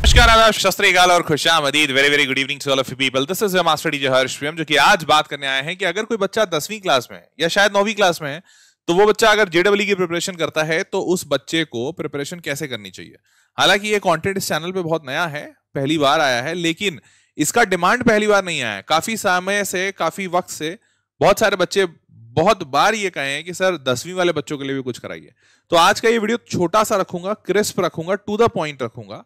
नमस्कार, आदाब, सत श्री अकाल और खुशामदीद। Very very good evening to all of you people. This is your master teacher Harsh Priyam, जो कि आज बात करने आए हैं कि अगर कोई बच्चा 10वीं क्लास में या शायद 9वीं क्लास में है, तो वो बच्चा अगर जेडब्ल्यू की प्रिपरेशन करता है तो उस बच्चे को प्रिपरेशन कैसे करनी चाहिए। हालांकि ये कंटेंट इस चैनल पे बहुत नया है, पहली बार आया है, लेकिन इसका डिमांड पहली बार नहीं आया है। काफी समय से, काफी वक्त से बहुत सारे बच्चे बहुत बार ये कहे हैं कि सर 10वीं वाले बच्चों के लिए भी कुछ कराइए। तो आज का ये वीडियो छोटा सा रखूंगा, क्रिस्प रखूंगा, टू द पॉइंट रखूंगा।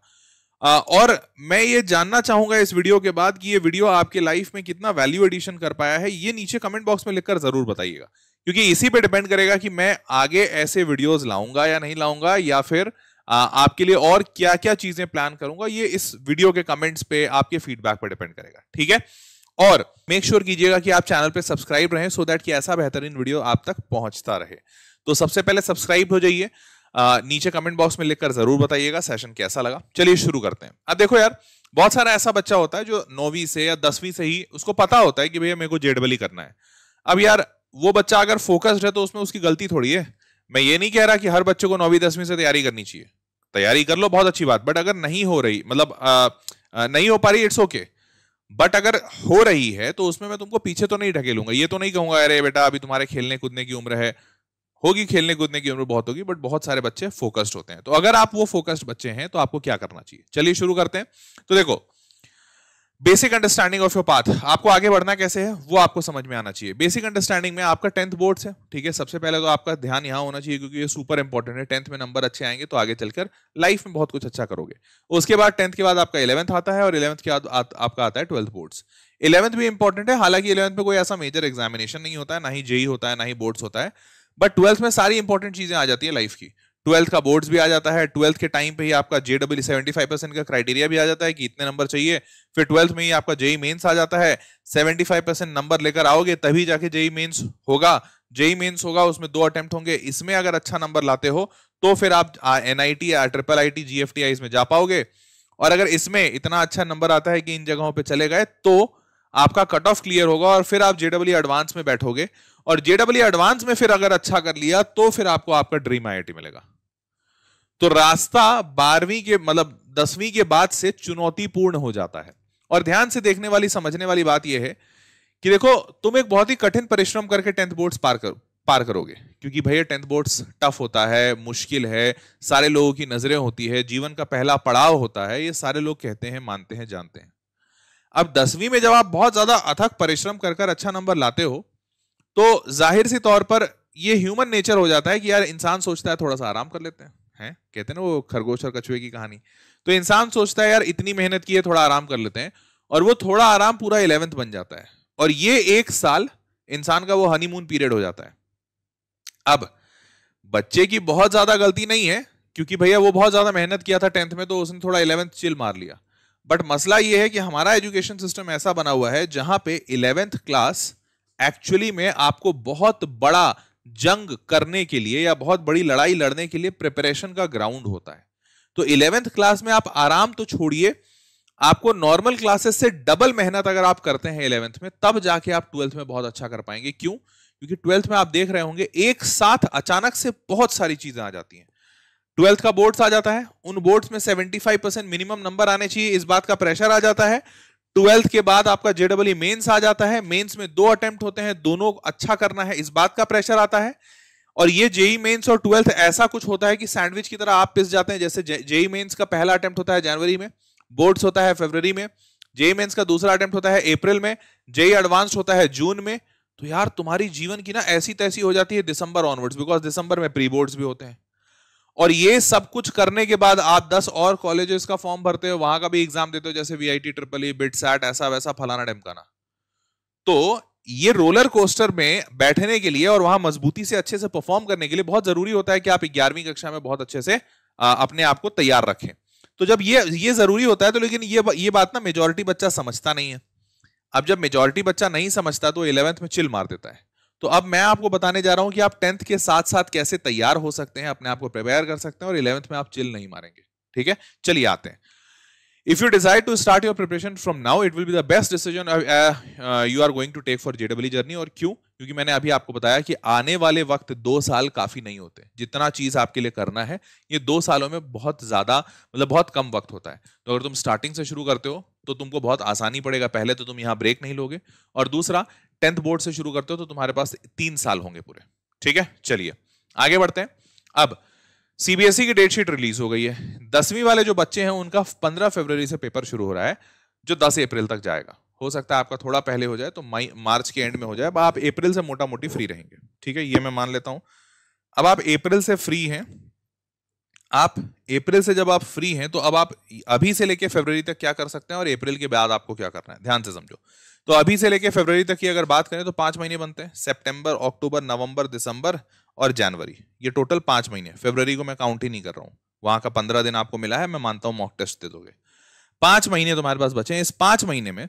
और मैं ये जानना चाहूंगा इस वीडियो के बाद कि ये वीडियो आपके लाइफ में कितना वैल्यू एडिशन कर पाया है। ये नीचे कमेंट बॉक्स में लिखकर जरूर बताइएगा, क्योंकि इसी पे डिपेंड करेगा कि मैं आगे ऐसे वीडियोस लाऊंगा या नहीं लाऊंगा, या फिर आपके लिए और क्या क्या चीजें प्लान करूंगा। ये इस वीडियो के कमेंट्स पे, आपके फीडबैक पे डिपेंड करेगा, ठीक है। और मेक श्योर कीजिएगा कि आप चैनल पे सब्सक्राइब रहें, सो दैट कि ऐसा बेहतरीन वीडियो आप तक पहुंचता रहे। तो सबसे पहले सब्सक्राइब हो जाइए, नीचे कमेंट बॉक्स में लिखकर जरूर बताइएगा सेशन कैसा लगा। चलिए शुरू करते हैं। अब देखो यार, बहुत सारा ऐसा बच्चा होता है जो 9वीं से या 10वीं से ही उसको पता होता है कि भैया मेरे को जेडबल करना है। अब यार वो बच्चा अगर फोकस्ड है तो उसमें उसकी गलती थोड़ी है। मैं ये नहीं कह रहा कि हर बच्चे को 9वीं 10वीं से तैयारी करनी चाहिए, तैयारी कर लो, बहुत अच्छी बात। बट अगर नहीं हो रही, मतलब नहीं हो पा रही, इट्स ओके। बट अगर हो रही है तो उसमें मैं तुमको पीछे तो नहीं ढकेलूंगा। ये तो नहीं कहूंगा अरे बेटा अभी तुम्हारे खेलने कूदने की उम्र है, होगी खेलने कूदने की उम्र बहुत होगी, बट बहुत सारे बच्चे फोकस्ड होते हैं। तो अगर आप वो फोकस्ड बच्चे हैं तो आपको क्या करना चाहिए, चलिए शुरू करते हैं। तो देखो, basic understanding of your path, आपको आगे बढ़ना कैसे है वो आपको समझ में आना चाहिए। बेसिक अंडरस्टैंडिंग में आपका 10th बोर्ड्स है, ठीक है। सबसे पहले तो आपका ध्यान यहां होना चाहिए, क्योंकि ये सुपर इंपॉर्टेंट है। 10th में नंबर अच्छे आएंगे तो आगे चलकर लाइफ में बहुत कुछ अच्छा करोगे। उसके बाद 10th के बाद आपका 11th आता है, और 11th के बाद आपका आता है 12th बोर्ड्स। 11th भी इंपॉर्टेंट है, हालांकि 11th में कोई ऐसा मेजर एग्जामिनेशन नहीं होता है, ना ही जेई होता है, ना ही बोर्ड्स होता है। बट 12th में सारी इंपॉर्टेंट चीजें आ जाती है लाइफ की। 12th का बोर्ड्स भी आ जाता है, 12th के टाइम पे ही आपका जेडब्ल्यू 75% का क्राइटेरिया भी आ जाता है कि इतने नंबर चाहिए। फिर 12th में ही आपका जेई मेंस आ जाता है। 75% नंबर लेकर आओगे तभी जाके जेई मेंस होगा। जेई मेंस होगा, उसमें 2 अटेम्प्ट होंगे। इसमें अगर अच्छा नंबर लाते हो तो फिर आप एनआईटी या ट्रिपल आईटी जीएफटीआई में जा पाओगे। और अगर इसमें इतना अच्छा नंबर आता है कि इन जगहों पर चले गए तो आपका कट ऑफ क्लियर होगा, और फिर आप जेडब्ल्यू एडवांस में बैठोगे। और जेडब्ल्यू एडवांस में फिर अगर अच्छा कर लिया तो फिर आपको आपका ड्रीम आईआईटी मिलेगा। तो रास्ता 12वीं के, मतलब 10वीं के बाद से चुनौतीपूर्ण हो जाता है। और ध्यान से देखने वाली, समझने वाली बात यह है कि देखो, तुम एक बहुत ही कठिन परिश्रम करके 10th बोर्ड्स पार करोगे, क्योंकि भैया 10th बोर्ड्स टफ होता है, मुश्किल है, सारे लोगों की नजरें होती है, जीवन का पहला पड़ाव होता है, ये सारे लोग कहते हैं, मानते हैं, जानते हैं। अब 10वीं में जब आप बहुत ज्यादा अथक परिश्रम कर अच्छा नंबर लाते हो तो जाहिर सी तौर पर ये ह्यूमन नेचर हो जाता है कि यार इंसान सोचता है थोड़ा सा आराम कर लेते हैं, कहते हैं ना वो खरगोश और कछुए की कहानी। तो इंसान सोचता है यार इतनी मेहनत की है, थोड़ा आराम कर लेते हैं, और वो थोड़ा आराम पूरा 11th बन जाता है। और ये 1 साल इंसान का वो हनीमून पीरियड हो जाता है। अब बच्चे की बहुत ज्यादा गलती नहीं है, क्योंकि भैया वो बहुत ज्यादा मेहनत किया था 10th में, तो उसने थोड़ा 11th चिल मार लिया। बट मसला ये है कि हमारा एजुकेशन सिस्टम ऐसा बना हुआ है जहां पे 11th क्लास एक्चुअली में आपको बहुत बड़ा जंग करने के लिए या बहुत बड़ी लड़ाई लड़ने के लिए प्रिपरेशन का ग्राउंड होता है। तो 11th क्लास में आप आराम तो छोड़िए, आपको नॉर्मल क्लासेस से डबल मेहनत अगर आप करते हैं 11th में, तब जाके आप 12th में बहुत अच्छा कर पाएंगे। क्यों? क्योंकि 12th में आप देख रहे होंगे एक साथ अचानक से बहुत सारी चीजें आ जाती हैं। 12th का बोर्ड्स आ जाता है, उन बोर्ड्स में 75% मिनिमम नंबर आने चाहिए, इस बात का प्रेशर आ जाता है। 12th के बाद आपका जेडब्ल्यू मेंस आ जाता है, मेंस में 2 अटेम्प्ट होते हैं, दोनों अच्छा करना है, इस बात का प्रेशर आता है। और ये जेई मेंस और 12th ऐसा कुछ होता है कि सैंडविच की तरह आप पिस जाते हैं। जैसे जेई मेंस का पहला अटेम्प्ट होता है जनवरी में, बोर्ड्स होता है फरवरी में, जेई मेंस का दूसरा अटेम्प्ट होता है अप्रैल में, जेई एडवांस्ड होता है जून में। तो यार तुम्हारी जीवन की ना ऐसी तैसी हो जाती है दिसंबर ऑनवर्ड्स, बिकॉज दिसंबर में प्री बोर्ड्स भी होते हैं। और ये सब कुछ करने के बाद आप 10 और कॉलेजेस का फॉर्म भरते हो, वहां का भी एग्जाम देते हो, जैसे वीआईटी, ट्रिपल ई, बिटसैट, ऐसा वैसा फलाना ढिमकाना। तो ये रोलर कोस्टर में बैठने के लिए और वहां मजबूती से अच्छे से परफॉर्म करने के लिए बहुत जरूरी होता है कि आप 11वीं कक्षा में बहुत अच्छे से अपने आप को तैयार रखें। तो जब ये जरूरी होता है तो, लेकिन ये बात ना मेजोरिटी बच्चा समझता नहीं है। अब जब मेजोरिटी बच्चा नहीं समझता तो 11th में चिल मार देता है। तो अब मैं आपको बताने जा रहा हूं कि आप 10th के साथ साथ कैसे तैयार हो सकते हैं, अपने आप को प्रिपेयर कर सकते हैं, और 11th में आप चिल नहीं मारेंगे। ठीक है, चलिए आते हैं। If you decide to start your preparation from now, it will be the best decision you are going to take for JEE journey। और क्यों? क्योंकि मैंने अभी आपको बताया कि आने वाले वक्त 2 साल काफी नहीं होते, जितना चीज आपके लिए करना है ये 2 सालों में बहुत ज्यादा, मतलब बहुत कम वक्त होता है। तो अगर तुम स्टार्टिंग से शुरू करते हो तो तुमको बहुत आसानी पड़ेगा, पहले तो तुम यहाँ ब्रेक नहीं लोगे, और दूसरा 10th बोर्ड से शुरू करते हो तो तुम्हारे पास 3 साल होंगे पूरे। ठीक है, चलिए आगे बढ़ते हैं। अब सीबीएसई की डेट शीट रिलीज हो गई है। 10वीं वाले जो बच्चे हैं उनका 15 फरवरी से पेपर शुरू हो रहा है, जो 10 अप्रैल तक जाएगा। हो सकता है आपका थोड़ा पहले हो जाए तो मार्च के एंड में हो जाए, आप अप्रैल से मोटा मोटी फ्री रहेंगे। ठीक है, ये मैं मान लेता हूं। अब आप अप्रैल से फ्री हैं, आप अप्रैल से जब आप फ्री हैं तो अब आप अभी से लेके फरवरी तक क्या कर सकते हैं और अप्रैल के बाद आपको क्या करना है, ध्यान से समझो। तो अभी से लेके फरवरी तक की अगर बात करें तो 5 महीने बनते हैं, सितंबर, अक्टूबर, नवंबर, दिसंबर और जनवरी, ये टोटल 5 महीने। फरवरी को मैं काउंट ही नहीं कर रहा हूं, वहां का 15 दिन आपको मिला है, मैं मानता हूं मॉक टेस्ट दे दोगे। 5 महीने तुम्हारे पास बचे हैं। इस 5 महीने में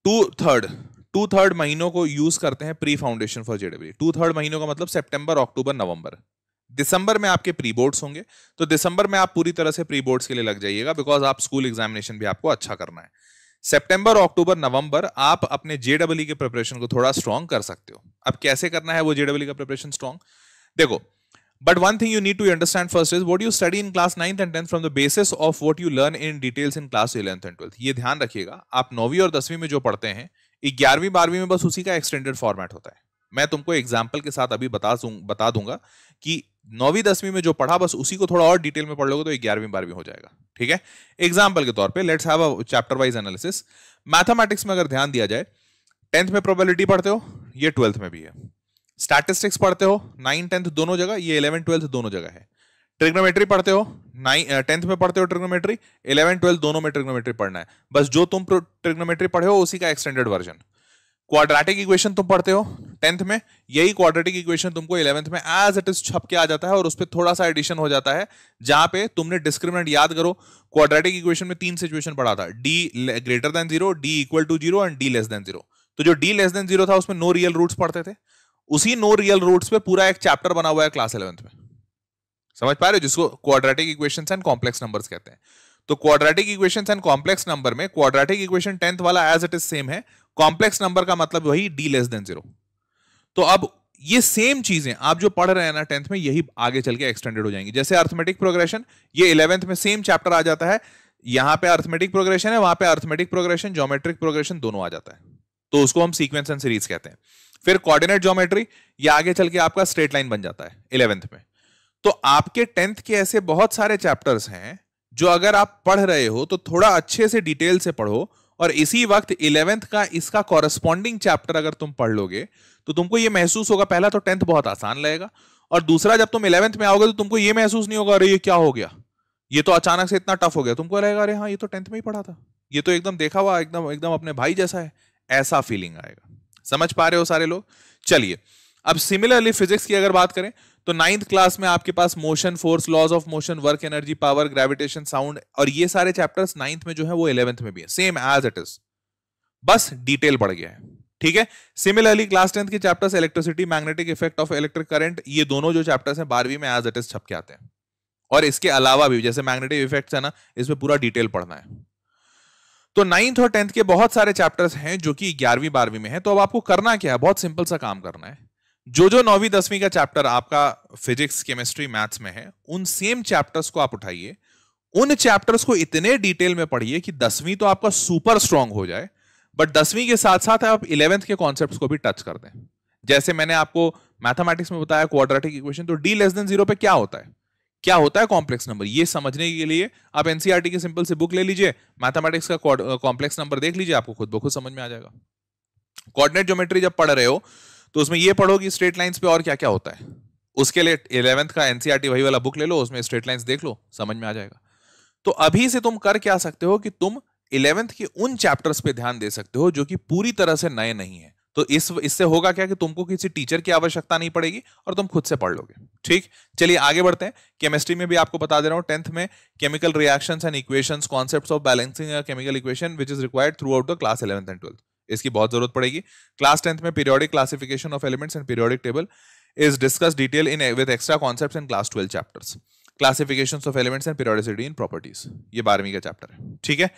टू थर्ड महीनों को यूज करते हैं प्री फाउंडेशन फॉर जेडब्ल्यू। 2/3 महीनों का मतलब सितंबर, अक्टूबर, नवंबर। दिसंबर में आपके प्री बोर्ड्स होंगे, तो दिसंबर में आप पूरी तरह से प्री बोर्ड्स के लिए लग जाइएगा, बिकॉज आप स्कूल एग्जामिनेशन भी आपको अच्छा करना है। सितंबर, अक्टूबर, नवंबर आप अपने जेडब्ल्यू के प्रिपरेशन को थोड़ा स्ट्रॉन्ग कर सकते हो। अब कैसे करना है वो जेडब्ल्यू का प्रिपरेशन स्ट्रॉन्ग, देखो। But one thing you need to understand first is what you study in class 9th and 10th from the basis of what you learn in details in class 11th and 12th। ये ध्यान रखिएगा, आप 9वीं और 10वीं में जो पढ़ते हैं 11वीं 12वीं में बस उसी का एक्सटेंडेड फॉर्मेट होता है। मैं तुमको एग्जाम्पल के साथ अभी बता दूंगा कि 9वीं 10वीं में जो पढ़ा बस उसी को थोड़ा और डिटेल में पढ़ लोगे तो 11वीं 12वीं हो जाएगा। ठीक है, एग्जाम्पल के तौर पर let's have a chapter wise analysis. Mathematics में अगर ध्यान दिया जाए, 10th में प्रोबेबिलिटी पढ़ते हो, ये 12th में भी है। स्टैटिस्टिक्स पढ़ते हो 9, 10th दोनों जगह, ये 11, 12th दोनों जगह है। ट्रिग्नोमेट्री पढ़ते हो 10th में पढ़ते हो ट्रिग्नोमेट्री, 11, 12 दोनों में ट्रिग्नोमेट्री पढ़ना है, बस जो तुम ट्रिग्नोमेट्री पढ़े हो उसी का एक्सटेंडेड वर्जन। क्वाड्रेटिक इक्वेशन तुम पढ़ते हो 10th में, यही क्वाड्रेटिक इक्वेशन तुमको 11th में एज इट इज छप के आ जाता है और उस पर थोड़ा सा एडिशन हो जाता है, जहां पे तुमने डिस्क्रिमिनेंट याद करो। क्वाड्रेटिक इक्वेशन में 3 सिचुएशन पढ़ा था, D greater than 0, D equal to 0 and D less than 0। तो जो डी लेस देन 0 था उसमें नो रियल रूट्स पढ़ते थे, उसी नो रियल रूट्स पे पूरा एक चैप्टर बना हुआ है क्लास 11th में। समझ पा रहे हो, जिसको quadratic equations and complex numbers कहते हैं। तो quadratic equations and complex number में क्वाड्रेटिक इक्वेशन 10th वाला एज इट इज सेम है, कॉम्प्लेक्स नंबर का मतलब वही डी लेस देन 0। तो अब ये सेम चीजें आप जो पढ़ रहे हैं ना 10th में, यही आगे चल के एक्सटेंडेड हो जाएंगी। जैसे अर्थमेटिक प्रोग्रेशन, ये 11th में सेम चैप्टर आ जाता है, यहां पे अर्थमेटिक प्रोग्रेशन है, वहां पे अर्थमेटिक प्रोग्रेशन, ज्योमेट्रिक प्रोग्रेशन दोनों आ जाता है, तो उसको हम सीक्वेंस एंड सीरीज कहते हैं। फिर कोऑर्डिनेट ज्योमेट्री, ये आगे चल के आपका स्ट्रेट लाइन बन जाता है 11th में। तो आपके 10th के ऐसे बहुत सारे चैप्टर्स हैं जो अगर आप पढ़ रहे हो तो थोड़ा अच्छे से डिटेल से पढ़ो, और इसी वक्त 11th का इसका कॉरेस्पॉन्डिंग चैप्टर अगर तुम पढ़ लोगे तो तुमको ये महसूस होगा, पहला तो 10th बहुत आसान लगेगा, और दूसरा जब तुम 11th में आओगे तो तुमको ये महसूस नहीं होगा अरे ये क्या हो गया, ये तो अचानक से इतना टफ हो गया। तुमको लगेगा अरे हाँ ये तो 10th में ही पढ़ा था, ये तो एकदम देखा हुआ एकदम एकदम अपने भाई जैसा है, ऐसा फीलिंग आएगा। समझ पा रहे हो सारे लोग? चलिए, अब सिमिलरली फिजिक्स की अगर बात करें तो 9th क्लास में आपके पास motion, force, laws of motion, work energy, power, gravitation, sound, और ये सारे चैप्टर्स 9th में जो है वो 11th में भी है, सेम एज इट इज, बस डिटेल बढ़ गया है। ठीक है, सिमिलरली क्लास 10th के chapters electricity, magnetic effect of electric current, ये दोनों जो चैप्टर्स हैं 12वीं में एज इट इज छप के आते हैं, और इसके अलावा भी जैसे मैग्नेटिक इफेक्ट्स है ना, इसमें पूरा डिटेल पढ़ना है। तो 9th और 10th के बहुत सारे चैप्टर्स हैं जो कि 11वीं 12वीं में है। तो अब आपको करना क्या है, बहुत सिंपल सा काम करना है, जो 9वीं 10वीं का चैप्टर आपका फिजिक्स, केमिस्ट्री, मैथ्स में है, उन सेम चैप्टर्स को आप उठाइए, उन चैप्टर्स को इतने डिटेल में पढ़िए कि 10वीं तो आपका सुपर स्ट्रांग हो जाए, बट 10वीं के साथ साथ आप 11th के कॉन्सेप्ट्स को भी टच कर दें। जैसे मैंने आपको मैथमेटिक्स में बताया क्वाड्रेटिक इक्वेशन, तो डी लेस देन 0 पे क्या होता है, क्या होता है कॉम्प्लेक्स नंबर, ये समझने के लिए आप एनसीईआरटी की सिंपल से बुक ले लीजिए, मैथमेटिक्स का कॉम्प्लेक्स नंबर देख लीजिए, आपको खुद ब खुद समझ में आ जाएगा। कोऑर्डिनेट ज्योमेट्री जब पढ़ रहे हो तो उसमें ये पढ़ो कि स्ट्रेट लाइंस पे और क्या क्या होता है, उसके लिए 11th का एनसीईआरटी वही वाला बुक ले लो, उसमें स्ट्रेट लाइंस देख लो, समझ में आ जाएगा। तो अभी से तुम कर क्या सकते हो कि तुम 11th के उन चैप्टर्स पे ध्यान दे सकते हो जो कि पूरी तरह से नए नहीं है। तो इससे होगा क्या कि तुमको किसी टीचर की आवश्यकता नहीं पड़ेगी और तुम खुद से पढ़ लोगे। ठीक, चलिए आगे बढ़ते हैं। केमिस्ट्री में भी आपको बता दे रहा हूं, 10th में chemical reactions and equations, concepts of balancing a chemical equation which is required through out the class 11th and 12th, इसकी बहुत जरूरत पड़ेगी। क्लास 10th में periodic classification of elements and periodic table is discussed detail in with extra concepts in class 12 chapters. Classifications of elements and periodicity in properties, ये 12वीं का chapter है। ठीक है,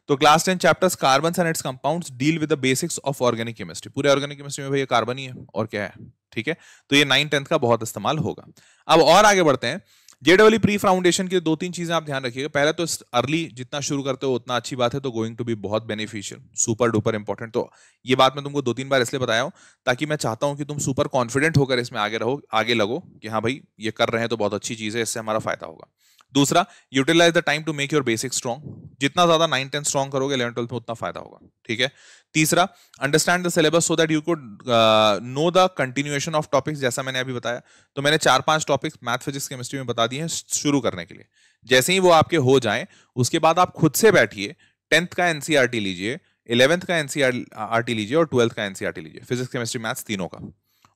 तो class 10 chapters carbon and it's compounds deal with the basics of organic chemistry. पूरे organic chemistry में भैया कार्बन ही है और क्या है, ठीक है। तो ये 9 10th का बहुत इस्तेमाल होगा। अब और आगे बढ़ते हैं। जेडब्ल्यू प्री फाउंडेशन की दो तीन चीजें आप ध्यान रखिएगा। पहले तो अर्ली जितना शुरू करते हो उतना अच्छी बात है, तो गोइंग टू बी बहुत बेनिफिशियल, सुपर डुपर इंपॉर्टेंट। तो ये बात मैं तुमको 2-3 बार इसलिए बताया हूं ताकि मैं चाहता हूं कि तुम सुपर कॉन्फिडेंट होकर इसमें आगे रहो, आगे लगो कि हाँ भाई ये कर रहे हैं तो बहुत अच्छी चीज है, इससे हमारा फायदा होगा। दूसरा, utilize the time to make your basic strong. जितना ज्यादा 9 10 स्ट्रॉन्ग करोगे 11 12 में उतना फायदा होगा, ठीक है। तीसरा, understand the syllabus so that you could know the continuation of topics. जैसा मैंने अभी बताया, तो मैंने 4-5 टॉपिक्स मैथ फिजिक्स केमिस्ट्री में बता दिए हैं शुरू करने के लिए। जैसे ही वो आपके हो जाएं, उसके बाद आप खुद से बैठिए, 10th का एनसीईआरटी लीजिए, 11th का एनसीईआरटी लीजिए और 12th का एनसीईआरटी लीजिए, फिजिक्स केमिस्ट्री मैथ्स तीनों का,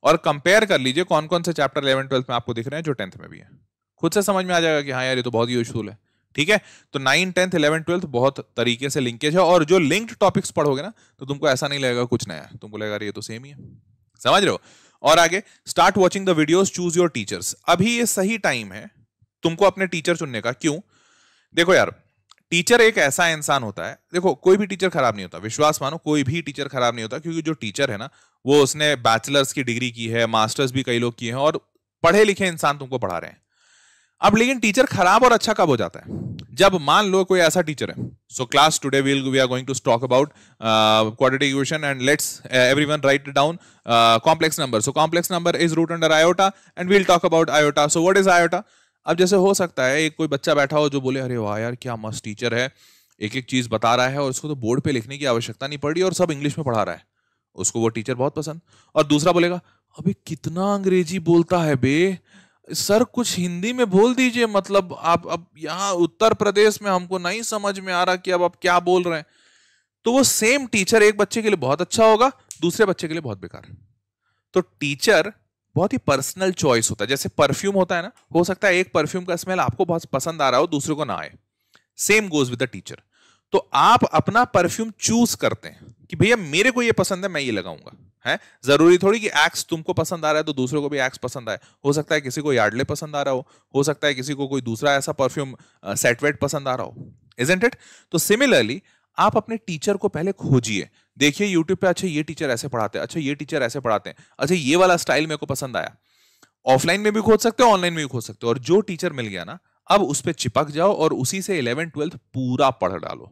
और कंपेयर कर लीजिए कौन कौन से चैप्टर 11 12 में आपको दिख रहे हैं जो 10th में भी है। खुद से समझ में आ जाएगा कि हाँ यार ये तो बहुत यूजफुल है, ठीक है। तो 9 10th 11 12 बहुत तरीके से लिंकेज है, और जो लिंक्ड टॉपिक्स पढ़ोगे ना तो तुमको ऐसा नहीं लगेगा कुछ नया है, तुमको लगेगा ये तो सेम ही है, समझ रहे हो। और आगे, start watching the videos, choose your teachers. अभी ये सही टाइम है तुमको अपने टीचर चुनने का। क्यों? देखो यार, टीचर एक ऐसा इंसान होता है, देखो कोई भी टीचर खराब नहीं होता, विश्वास मानो, कोई भी टीचर खराब नहीं होता, क्योंकि जो टीचर है ना वो उसने बैचलर्स की डिग्री की है, मास्टर्स भी कई लोग किए हैं, और पढ़े लिखे इंसान तुमको पढ़ा रहे हैं। अब लेकिन टीचर खराब और अच्छा कब हो जाता है? जब मान लो कोई ऐसा टीचर है, so class today we are going to talk about quadratic equation and let's everyone write down complex number. So complex number is root under iota and we will talk about iota. So what is iota? अब जैसे हो सकता है एक कोई बच्चा बैठा हो जो बोले अरे वाह यार क्या मस्त टीचर है, एक एक चीज बता रहा है और उसको तो बोर्ड पे लिखने की आवश्यकता नहीं पड़ रही और सब इंग्लिश में पढ़ा रहा है, उसको वो टीचर बहुत पसंद। और दूसरा बोलेगा अभी कितना अंग्रेजी बोलता है बे, सर कुछ हिंदी में बोल दीजिए, मतलब आप अब यहाँ उत्तर प्रदेश में हमको नहीं समझ में आ रहा कि अब आप क्या बोल रहे हैं। तो वो सेम टीचर एक बच्चे के लिए बहुत अच्छा होगा, दूसरे बच्चे के लिए बहुत बेकार। तो टीचर बहुत ही पर्सनल चॉइस होता है। जैसे परफ्यूम होता है ना, हो सकता है एक परफ्यूम का स्मेल आपको बहुत पसंद आ रहा हो, दूसरे को ना आए। Same goes with the teacher. तो आप अपना परफ्यूम चूज करते हैं कि भैया मेरे को ये पसंद है, मैं ये लगाऊंगा, है। जरूरी थोड़ी कि एक्स तुमको पसंद आ रहा है तो दूसरे को भी एक्स पसंद आए। हो सकता है किसी को यार्डले पसंद आ रहा हो सकता है किसी को कोई दूसरा ऐसा परफ्यूम सेटवेट पसंद आ रहा हो, इजंट इट? तो सिमिलरली आप अपने टीचर को पहले खोजिए, देखिए यूट्यूब पे, अच्छा ये टीचर ऐसे पढ़ाते हैं, अच्छा ये टीचर ऐसे पढ़ाते हैं, अच्छा ये वाला स्टाइल मेरे को पसंद आया। ऑफलाइन में भी खोज सकते हो, ऑनलाइन में भी खोज सकते हो, और जो टीचर मिल गया ना, अब उस पर चिपक जाओ और उसी से 11 12 पूरा पढ़ डालो,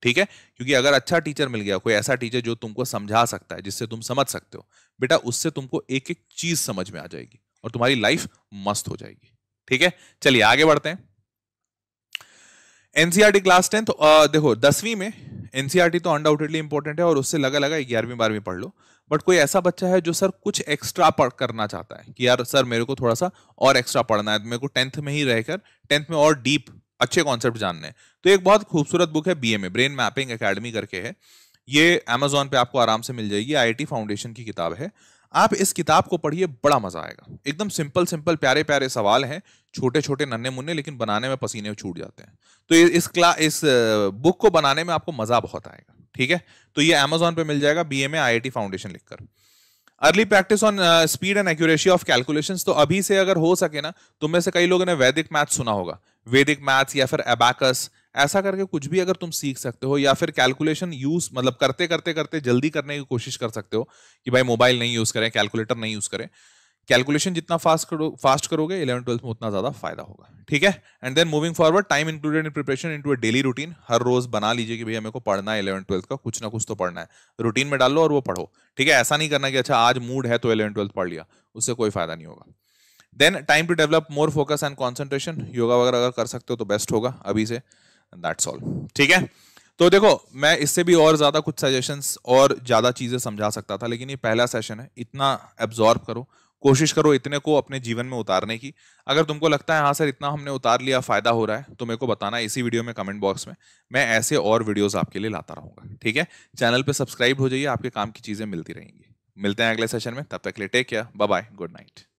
ठीक है। क्योंकि अगर अच्छा टीचर मिल गया, कोई ऐसा टीचर जो तुमको समझा सकता है, जिससे तुम समझ सकते हो, बेटा उससे तुमको एक एक चीज समझ में आ जाएगी और तुम्हारी लाइफ मस्त हो जाएगी, ठीक है। चलिए आगे बढ़ते हैं। एनसीईआरटी क्लास 10, देखो 10वीं में एनसीईआरटी तो अनडाउटेडली इंपॉर्टेंट है और उससे लगा 11वीं 12वीं पढ़ लो। बट कोई ऐसा बच्चा है जो सर कुछ एक्स्ट्रा पढ़ करना चाहता है कि यार सर मेरे को थोड़ा सा और एक्स्ट्रा पढ़ना है, मेरे को 10th में ही रहकर 10th में और डीप अच्छे कॉन्सेप्ट जानने हैं, तो एक बहुत खूबसूरत बुक है बीएमए, ब्रेन मैपिंग एकेडमी करके है। ये अमेजोन पे आपको आराम से मिल जाएगी, आईआईटी फाउंडेशन की किताब है। आप इस किताब को पढ़िए, बड़ा मजा आएगा। एकदम सिंपल सिंपल प्यारे प्यारे सवाल हैं, छोटे छोटे नन्हे मुन्ने, लेकिन बनाने में पसीने छूट जाते हैं। तो इस बुक को बनाने में आपको मजा बहुत आएगा, ठीक है। तो ये अमेजोन पे मिल जाएगा, बीएमए आईआईटी फाउंडेशन लिखकर। Early practice on speed and accuracy of calculations, तो अभी से अगर हो सके ना, तुम में से कई लोगों ने वैदिक मैथ सुना होगा, वैदिक मैथ्स या फिर एबाकस, ऐसा करके कुछ भी अगर तुम सीख सकते हो, या फिर कैलकुलेशन यूज मतलब करते करते करते जल्दी करने की कोशिश कर सकते हो कि भाई मोबाइल नहीं यूज करें, कैलकुलेटर नहीं यूज करें। कैलकुलेशन जितना फास्ट करोगे 11 12 में उतना ज्यादा फायदा होगा, ठीक है। And then moving forward, time included in preparation into a daily routine. हर रोज बना लीजिए कि भैया मेरे को पढ़ना है 11 12 का, कुछ ना कुछ तो पढ़ना है, रूटीन में डाल लो और वो पढ़ो, ठीक है। ऐसा नहीं करना कि अच्छा आज मूड है तो 11 12 पढ़ लिया, उससे कोई फायदा नहीं होगा। Then time to develop more focus and concentration, yoga वगैरह अगर कर सकते हो तो बेस्ट होगा अभी से, दैट्स ऑल, ठीक है। तो देखो मैं इससे भी और ज्यादा कुछ सजेशंस और ज्यादा चीजें समझा सकता था, लेकिन ये पहला सेशन है, इतना एब्जॉर्ब करो, कोशिश करो इतने को अपने जीवन में उतारने की। अगर तुमको लगता है हाँ सर इतना हमने उतार लिया, फायदा हो रहा है, तो मेरे को बताना इसी वीडियो में कमेंट बॉक्स में, मैं ऐसे और वीडियोस आपके लिए लाता रहूंगा, ठीक है। चैनल पे सब्सक्राइब हो जाइए, आपके काम की चीजें मिलती रहेंगी। मिलते हैं अगले सेशन में, तब तक के लिए take care, bye bye, good night.